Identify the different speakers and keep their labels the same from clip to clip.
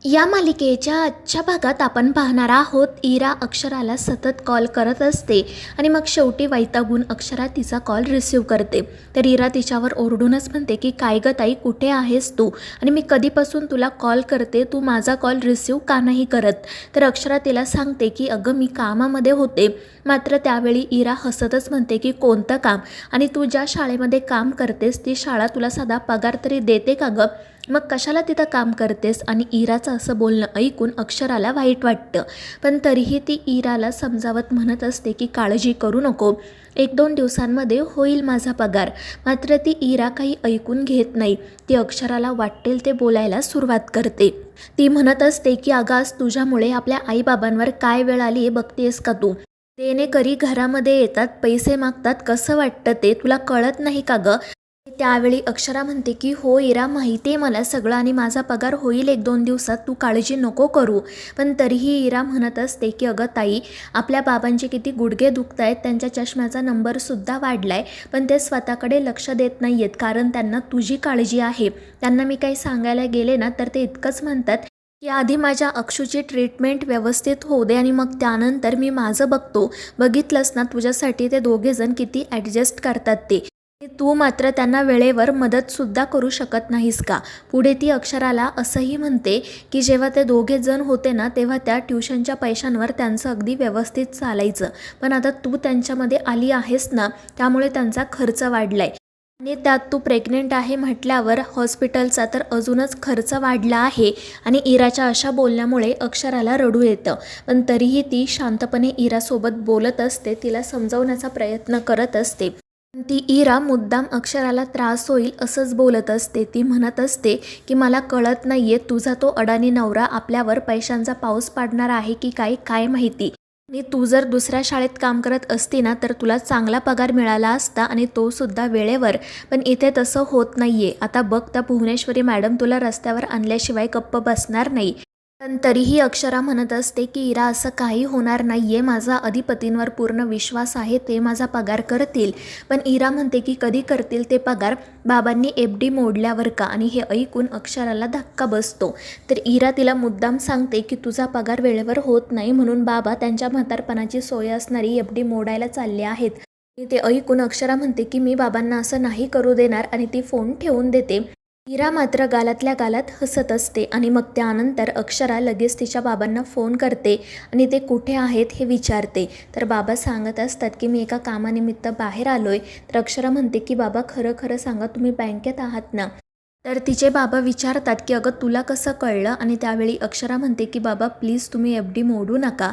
Speaker 1: या मालिकेच्या आजच्या भागात आपण पाहणार आहोत, इरा अक्षराला सतत कॉल करत असते आणि मग शेवटी वैतागून अक्षरा तिचा कॉल रिसीव करते. तर इरा तिच्यावर ओरडूनच म्हणते की काय ग ताई, कुठे आहेस तू आणि मी कधीपासून तुला कॉल करते, तू माझा कॉल रिसीव का नाही करत. तर अक्षरा तिला सांगते की अगं मी कामामध्ये होते. मात्र त्यावेळी इरा हसतच म्हणते की कोणतं काम, आणि तू ज्या शाळेमध्ये काम करतेस ती शाळा तुला साधा पगार तरी देते का गं, मग कशाला तिथं काम करतेस. आणि इराचं असं बोलणं ऐकून अक्षराला वाईट वाटतं, पण तरीही ती इराला समजावत म्हणत असते की काळजी करू नको, 1-2 दिवसांमध्ये होईल माझा पगार. मात्र ती इरा काही ऐकून घेत नाही. ती अक्षराला वाटेल ते बोलायला सुरुवात करते. ती म्हणत असते की अगं आज तुझ्यामुळे आपल्या आईबाबांवर काय वेळ आली बघतेस का तू. देणेकरी घरामध्ये येतात, पैसे मागतात, कसं वाटतं ते तुला कळत नाही का गं. त्यावेळी अक्षरा म्हणते की हो इरा, माहिती आहे मला सगळं आणि माझा पगार होईल 1-2 दिवसात, तू काळजी नको करू. पण तरीही इरा म्हणत असते की अगं ताई, आपल्या बाबांचे किती गुडघे दुखत आहेत, त्यांच्या चष्म्याचा नंबरसुद्धा वाढला आहे, पण ते स्वतःकडे लक्ष देत नाही आहेत कारण त्यांना तुझी काळजी आहे. त्यांना मी काही सांगायला गेले ना तर ते इतकंच म्हणतात की आधी माझ्या अक्षूची ट्रीटमेंट व्यवस्थित होऊ दे आणि मग त्यानंतर मी माझं बघतो. बघितलंस ना तुझ्यासाठी ते दोघेजण किती ॲडजस्ट करतात ते. तू मात्र त्यांना वेळेवर मदतसुद्धा करू शकत नाहीस का. पुढे ती अक्षराला असंही म्हणते की जेव्हा ते दोघे जण होते ना तेव्हा त्या ट्युशनच्या पैशांवर त्यांचं अगदी व्यवस्थित चालायचं, पण आता तू त्यांच्यामध्ये आली आहेस ना त्यामुळे त्यांचा खर्च वाढला आहे आणि त्यात तू प्रेग्नेंट आहे म्हटल्यावर हॉस्पिटलचा तर अजूनच खर्च वाढला आहे. आणि इराच्या अशा बोलण्यामुळे अक्षराला रडू येतं, पण तरीही ती शांतपणे इरासोबत बोलत असते, तिला समजावण्याचा प्रयत्न करत असते. ती इरा मुद्दाम अक्षराला त्रास होईल असंच बोलत असते. ती म्हणत असते की मला कळत नाहीये, तुझा तो अडाणी नवरा आपल्यावर पैशांचा पाऊस पाडणार आहे की काय, काय माहिती. आणि तू जर दुसऱ्या शाळेत काम करत असती ना तर तुला चांगला पगार मिळाला असता आणि तो सुद्धा वेळेवर, पण इथे तसं होत नाहीये. आता बघ, त्या भुवनेश्वरी मॅडम तुला रस्त्यावर आणल्याशिवाय गप्प बसणार नाही. पण तरीही अक्षरा म्हणत असते की इरा असं काही होणार नाही आहे, माझा अधिपतींवर पूर्ण विश्वास आहे, ते माझा पगार करतील. पण इरा म्हणते की कधी करतील ते पगार, बाबांनी FD मोडल्यावर का. आणि हे ऐकून अक्षराला धक्का बसतो. तर इरा तिला मुद्दाम सांगते की तुझा पगार वेळेवर होत नाही म्हणून बाबा त्यांच्या म्हातारपणाची सोय असणारी FD मोडायला चालले आहेत. ते ऐकून अक्षरा म्हणते की मी बाबांना असं नाही करू देणार आणि ती फोन ठेवून देते. इरा मात्र गालातल्या गालात हसत असते आणि मग त्यानंतर अक्षरा लगेच तिच्या बाबांना फोन करते आणि ते कुठे आहेत हे विचारते. तर बाबा सांगत असतात की मी एका कामानिमित्त बाहेर आलोय. तर अक्षरा म्हणते की बाबा खरं खरं सांगा, तुम्ही बँकेत आहात ना. तर तिचे बाबा विचारतात की अगं तुला कसं कळलं. आणि त्यावेळी अक्षरा म्हणते की बाबा प्लीज तुम्ही FD मोडू नका,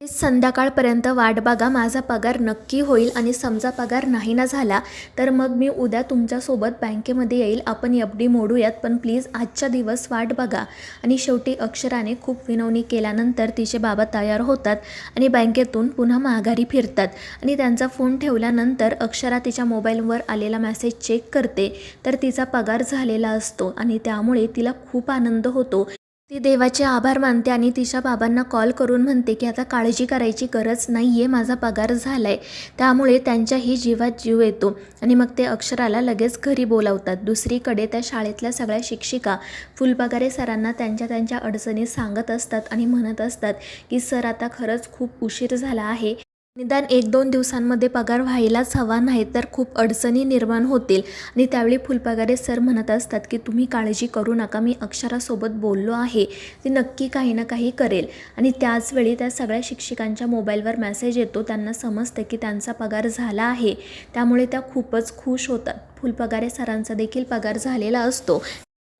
Speaker 1: संध्याकाळपर्यंत वाट बघा, माझा पगार नक्की होईल आणि समजा पगार नाही ना झाला तर मग मी उद्या तुमच्यासोबत बँकेमध्ये येईल, आपण FD मोडूयात, पण प्लीज आजच्या दिवस वाट बघा. आणि शेवटी अक्षराने खूप विनवणी केल्यानंतर तिचे बाबा तयार होतात आणि बँकेतून पुन्हा माघारी फिरतात. आणि त्यांचा फोन ठेवल्यानंतर अक्षरा तिच्या मोबाईलवर आलेला मेसेज चेक करते, तर तिचा पगार झालेला असतो आणि त्यामुळे तिला खूप आनंद होतो. ती देवाचे आभार मानते आणि तिच्या बाबांना कॉल करून म्हणते की आता काळजी करायची गरज नाही आहे, माझा पगार झाला आहे. त्यामुळे त्यांच्याही जीवात जीव येतो आणि मग ते अक्षराला लगेच घरी बोलावतात. दुसरीकडे त्या शाळेतल्या सगळ्या शिक्षिका फुलपगारे सरांना त्यांच्या त्यांच्या अडचणी सांगत असतात आणि म्हणत असतात की सर आता खरंच खूप उशीर झाला आहे, निदान 1-2 दिवसांमध्ये पगार व्हायलाच हवा, नाही तर खूप अडचणी निर्माण होतील. आणि त्यावेळी फुलपगारे सर म्हणत असतात की तुम्ही काळजी करू नका, मी अक्षरासोबत बोललो आहे, ती नक्की काही ना काही करेल. आणि त्याचवेळी त्या सगळ्या शिक्षिकांच्या मोबाईलवर मेसेज येतो, त्यांना समजतं की त्यांचा पगार झाला आहे. त्यामुळे त्या खूपच खुश होतात. फुलपगारे सरांचा देखील पगार झालेला असतो,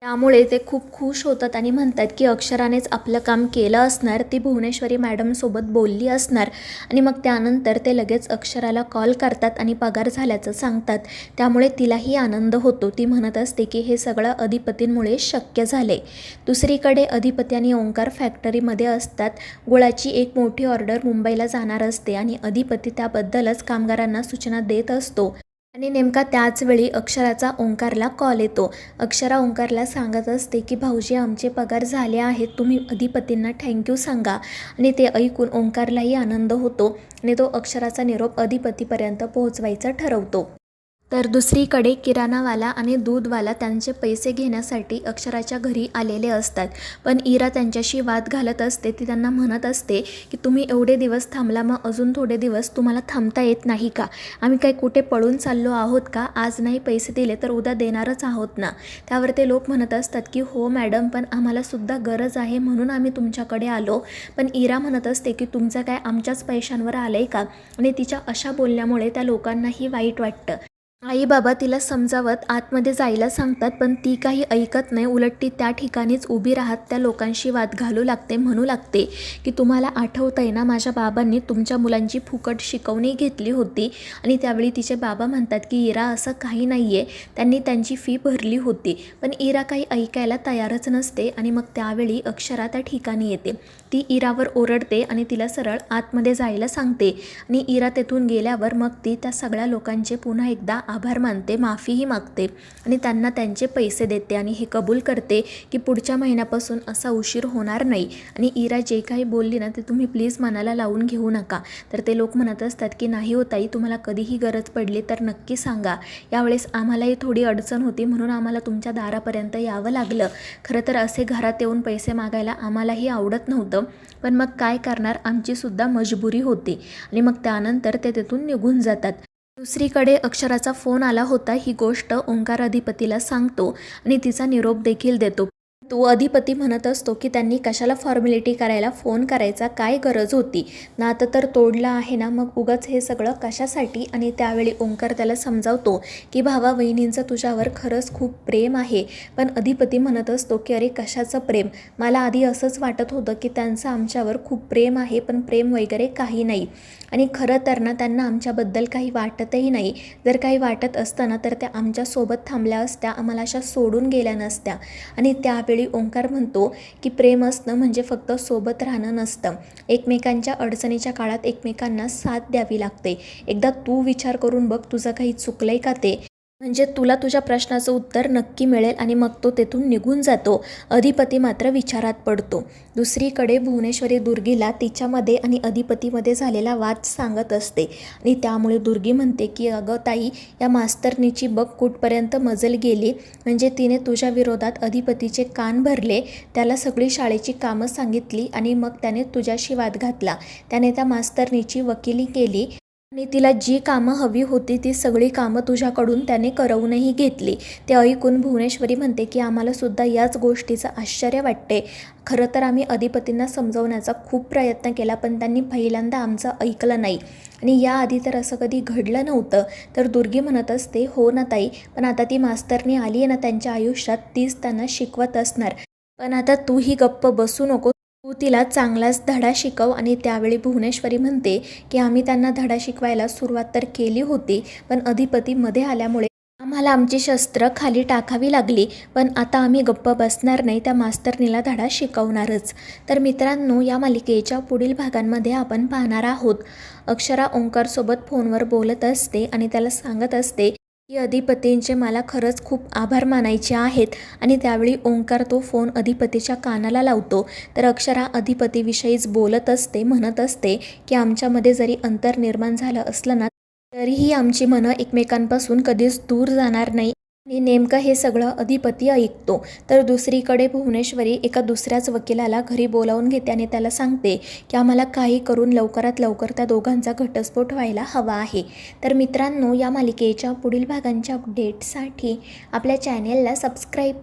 Speaker 1: त्यामुळे ते खूप खुश होतात आणि म्हणतात की अक्षरानेच आपलं काम केलं असणार, ती भुवनेश्वरी मॅडमसोबत बोलली असणार. आणि मग त्यानंतर ते लगेच अक्षराला कॉल करतात आणि पगार झाल्याचं सांगतात. त्यामुळे तिलाही आनंद होतो. ती म्हणत असते की हे सगळं अधिपतींमुळे शक्य झाले. दुसरीकडे अधिपती आणि ओंकार फॅक्टरीमध्ये असतात. गुळाची एक मोठी ऑर्डर मुंबईला जाणार असते आणि अधिपती त्याबद्दलच कामगारांना सूचना देत असतो. आणि नेमका त्याच वेळी अक्षराचा ओंकारला कॉल येतो. अक्षरा ओंकारला सांगत असते की भाऊजी आमचे पगार झाले आहेत, तुम्ही अधिपतींना थँक्यू सांगा. आणि ते ऐकून ओंकारलाही आनंद होतो आणि तो अक्षराचा निरोप अधिपतीपर्यंत पोहोचवायचा ठरवतो. तर दुसरीकडे किराणावाला आणि दूधवाला त्यांचे पैसे घेण्यासाठी अक्षराच्या घरी आलेले असतात. पण इरा त्यांच्याशी वाद घालत असते. ती त्यांना म्हणत असते की तुम्ही एवढे दिवस थांबला, मग अजून थोडे दिवस तुम्हाला थांबता येत नाही का? आम्ही काही कुठे पळून चाललो आहोत का? आज नाही पैसे दिले तर उद्या देणारच आहोत ना. त्यावर ते लोक म्हणत असतात की हो मॅडम, पण आम्हालासुद्धा गरज आहे म्हणून आम्ही तुमच्याकडे आलो. पण इरा म्हणत असते की तुमचं काय आमच्याच पैशांवर आलं आहे का? आणि तिच्या अशा बोलण्यामुळे त्या लोकांनाही वाईट वाटतं. आई बाबा तिला समजावत आतमध्ये जायला सांगतात, पण ती काही ऐकत नाही. उलट ती त्या ठिकाणीच उभी राहत त्या लोकांशी वाद घालू लागते. म्हणू लागते की तुम्हाला आठवतंय ना, माझ्या बाबांनी तुमच्या मुलांची फुकट शिकवणी घेतली होती. आणि त्यावेळी तिचे बाबा म्हणतात की इरा असं काही नाही आहे, त्यांनी त्यांची फी भरली होती. पण इरा काही ऐकायला तयारच नसते. आणि मग त्यावेळी अक्षरा त्या ठिकाणी येते. ती इरावर ओरडते आणि तिला सरळ आतमध्ये जायला सांगते. आणि इरा तेथून गेल्यावर मग ती त्या सगळ्या लोकांचे पुन्हा एकदा आभार मानते, माफीही मागते आणि त्यांना त्यांचे पैसे देते आणि हे कबूल करते की पुढच्या महिन्यापासून असा उशीर होणार नाही. आणि इरा जे काही बोलली ना ते तुम्ही प्लीज मनाला लावून घेऊ नका. तर ते लोक म्हणत असतात की नाही हो ताई, तुम्हाला कधीही गरज पडली तर नक्की सांगा. यावेळेस आम्हालाही थोडी अडचण होती म्हणून आम्हाला तुमच्या दारापर्यंत यावं लागलं. खरं तर असे घरात येऊन पैसे मागायला आम्हालाही आवडत नव्हतं, पण मग काय करणार, आमचीसुद्धा मजबुरी होती. आणि मग त्यानंतर ते तेथून निघून जातात. दुसरीकडे अक्षराचा फोन आला होता. ही गोष्ट ओंकार अधिपतीला सांगतो आणि तिचा निरोप देखील देतो. तो अधिपती म्हणत असतो की त्यांनी कशाला फॉर्मॅलिटी करायला फोन करायचा, काय गरज होती, नातं तर तोडलं आहे ना, मग उगाच हे सगळं कशासाठी. आणि त्यावेळी ओंकार त्याला समजावतो की भावा वहिनींचं तुझ्यावर खरंच खूप प्रेम आहे. पण अधिपती म्हणत असतो की अरे कशाचं प्रेम, मला आधी असंच वाटत होतं की त्यांचं आमच्यावर खूप प्रेम आहे, पण प्रेम वगैरे काही नाही. आणि खरं तर ना त्यांना आमच्याबद्दल काही वाटतही नाही. जर काही वाटत असतं ना तर त्या आमच्यासोबत थांबल्या असत्या, आम्हाला अशा सोडून गेल्या नसत्या. आणि त्यावेळी ओंकार म्हणतो की प्रेम असणं म्हणजे फक्त सोबत राहणं नसतं, एकमेकांच्या अडचणीच्या काळात एकमेकांना साथ द्यावी लागते. एकदा तू विचार करून बघ, तुझं काही चुकलंय का ते, म्हणजे तुला तुझ्या प्रश्नाचं उत्तर नक्की मिळेल. आणि मग तो तेथून निघून जातो. अधिपती मात्र विचारात पडतो. दुसरीकडे भुवनेश्वरी दुर्गीला तिच्यामध्ये आणि अधिपतीमध्ये झालेला वाद सांगत असते. आणि त्यामुळे दुर्गी म्हणते की अगं ताई, या मास्तरनीची बघ कुठपर्यंत मजल गेली, म्हणजे तिने तुझ्या विरोधात अधिपतीचे कान भरले, त्याला सगळी शाळेची कामं सांगितली आणि मग त्याने तुझ्याशी वाद घातला. त्याने त्या मास्तरनीची वकिली केली आणि तिला जी कामं हवी होती ती सगळी कामं तुझ्याकडून त्याने करवूनही घेतली. ते ऐकून भुवनेश्वरी म्हणते की आम्हालासुद्धा याच गोष्टीचं आश्चर्य वाटते. खरं तर आम्ही अधिपतींना समजवण्याचा खूप प्रयत्न केला, पण त्यांनी पहिल्यांदा आमचं ऐकलं नाही. आणि याआधी तर असं कधी घडलं नव्हतं. तर दुर्गी म्हणत असते हो ना ताई, पण आता ती मास्तरनी आली आहे ना त्यांच्या आयुष्यात, तीच त्यांना शिकवत असणार. पण आता तूही गप्प बसू नको, तू तिला चांगलाच धडा शिकव. आणि त्यावेळी भुवनेश्वरी म्हणते की आम्ही त्यांना धडा शिकवायला सुरुवात तर केली होती, पण अधिपती मध्ये आल्यामुळे आम्हाला आमची शस्त्र खाली टाकावी लागली. पण आता आम्ही गप्प बसणार नाही, त्या मास्तरनीला धडा शिकवणारच. तर मित्रांनो, या मालिकेच्या पुढील भागांमध्ये आपण पाहणार आहोत अक्षरा ओंकारसोबत फोनवर बोलत असते आणि त्याला सांगत असते की अधिपतींचे मला खरंच खूप आभार मानायचे आहेत. आणि त्यावेळी ओंकार तो फोन अधिपतीच्या कानाला लावतो. तर अक्षरा अधिपतीविषयीच बोलत असते, म्हणत असते की आमच्यामध्ये जरी अंतर निर्माण झालं असलं ना तरीही आमची मनं एकमेकांपासून कधीच दूर जाणार नाही. आणि नेमकं हे सगळं अधिपती ऐकतो. तर दुसरीकडे भुवनेश्वरी एका दुसऱ्याच वकिलाला घरी बोलावून घेते आणि त्याला सांगते की आम्हाला काही करून लवकरात लवकर त्या दोघांचा घटस्फोट व्हायला हवा आहे. तर मित्रांनो, या मालिकेच्या पुढील भागांच्या अपडेटसाठी आपल्या चॅनेलला सबस्क्राईब